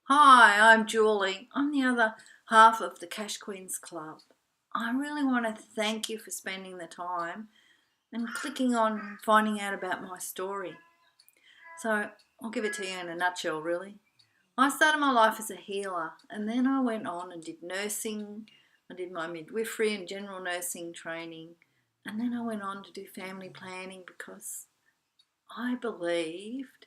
Hi, I'm Julie. I'm the other half of the Cash Queens Club. I really want to thank you for spending the time and clicking on finding out about my story. So, I'll give it to you in a nutshell, really. I started my life as a healer and then I went on and did nursing. I did my midwifery and general nursing training, and then I went on to do family planning because I believed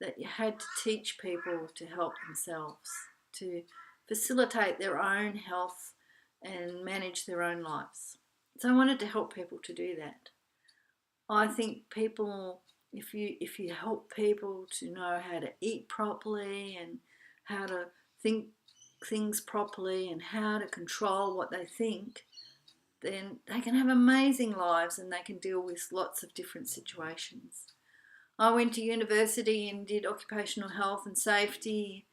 that you had to teach people to help themselves, to facilitate their own health and manage their own lives. So I wanted to help people to do that. I think people, if you help people to know how to eat properly and how to think things properly and how to control what they think, then they can have amazing lives and they can deal with lots of different situations. I went to university and did occupational health and safety,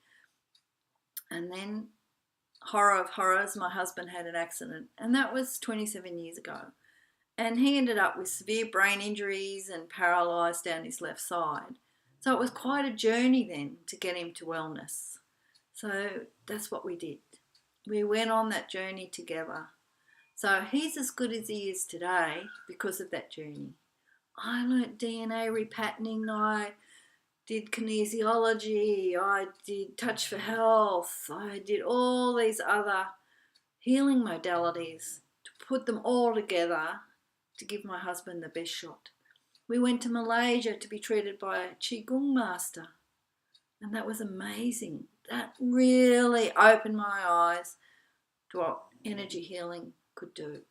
and then, horror of horrors, my husband had an accident, and that was 27 years ago. And he ended up with severe brain injuries and paralysed down his left side. So it was quite a journey then to get him to wellness. So that's what we did. We went on that journey together. So he's as good as he is today because of that journey. I learnt DNA repatterning. I did kinesiology, I did touch for health, I did all these other healing modalities to put them all together to give my husband the best shot. We went to Malaysia to be treated by a Qigong master, and that was amazing. That really opened my eyes to what energy healing could do,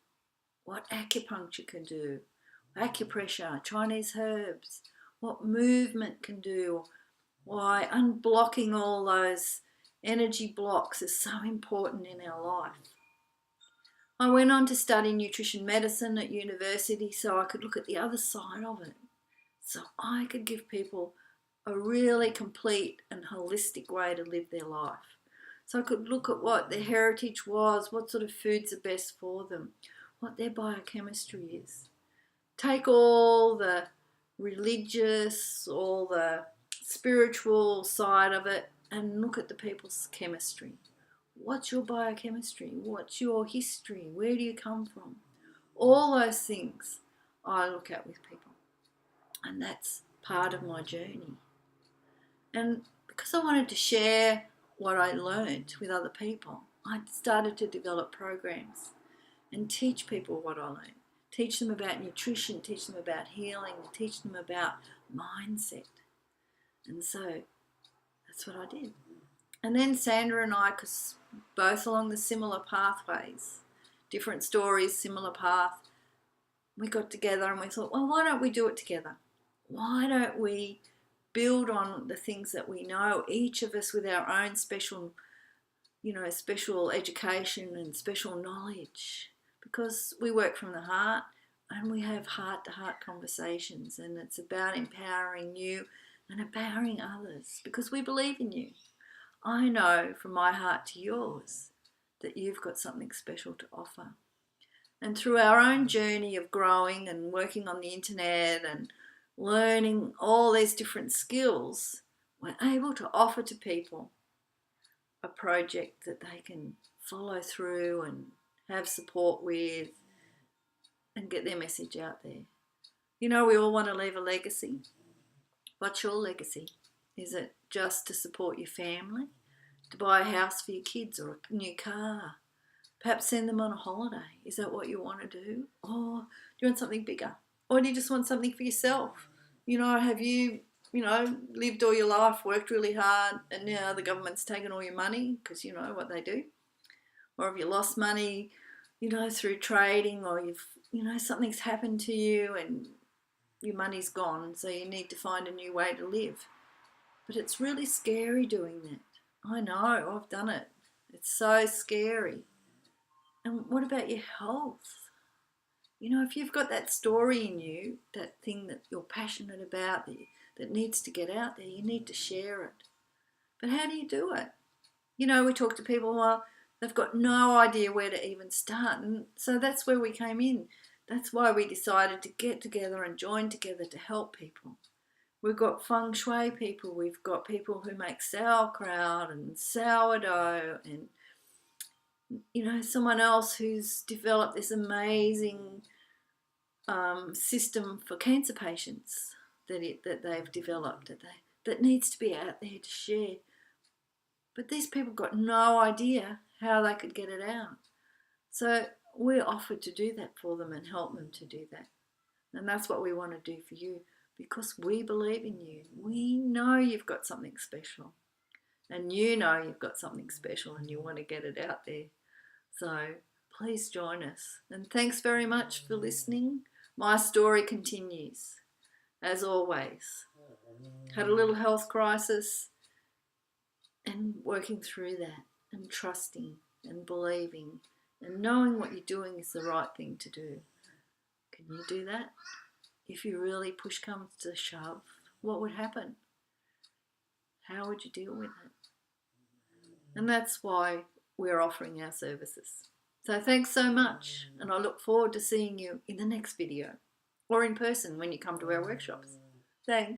what acupuncture can do, acupressure, Chinese herbs, what movement can do, why unblocking all those energy blocks is so important in our life. I went on to study nutrition medicine at university so I could look at the other side of it, so I could give people a really complete and holistic way to live their life. So I could look at what their heritage was, what sort of foods are best for them, what their biochemistry is. Take all the religious, all the spiritual side of it and look at the people's chemistry. What's your biochemistry? What's your history? Where do you come from? All those things I look at with people, and that's part of my journey. And because I wanted to share what I learned with other people, I started to develop programs and teach people what I learned. Teach them about nutrition, teach them about healing, teach them about mindset. And so that's what I did. And then Sandra and I, because both along the similar pathways, different stories, similar path, we got together and we thought, well, why don't we do it together? Why don't we build on the things that we know, each of us with our own special, special education and special knowledge? Because we work from the heart and we have heart-to-heart conversations, and it's about empowering you and empowering others because we believe in you. I know from my heart to yours that you've got something special to offer. And through our own journey of growing and working on the internet and learning all these different skills, we're able to offer to people a project that they can follow through and have support with and get their message out there. We all want to leave a legacy. What's your legacy? Is it just to support your family? To buy a house for your kids or a new car? Perhaps send them on a holiday. Is that what you want to do? Or do you want something bigger? Or do you just want something for yourself? Have you, lived all your life, worked really hard, and now the government's taken all your money because you know what they do? Or have you lost money, through trading, or something's happened to you and your money's gone, so you need to find a new way to live. But it's really scary doing that. I know, I've done it. It's so scary. And what about your health? If you've got that story in you, that thing that you're passionate about, that needs to get out there, you need to share it. But how do you do it? We talk to people, well, they've got no idea where to even start. And so that's where we came in. That's why we decided to get together and join together to help people. We've got feng shui people, we've got people who make sauerkraut and sourdough, and someone else who's developed this amazing system for cancer patients that they've developed that needs to be out there to share. But these people got no idea how they could get it out. So we offered to do that for them and help them to do that. And that's what we want to do for you, because we believe in you. We know you've got something special. And you know you've got something special and you want to get it out there. So please join us. And thanks very much for listening. My story continues, as always. Had a little health crisis, and working through that and trusting and believing and knowing what you're doing is the right thing to do. Can you do that? If you really push comes to shove, what would happen? How would you deal with it? And that's why we're offering our services. So thanks so much, and I look forward to seeing you in the next video or in person when you come to our workshops. Thanks.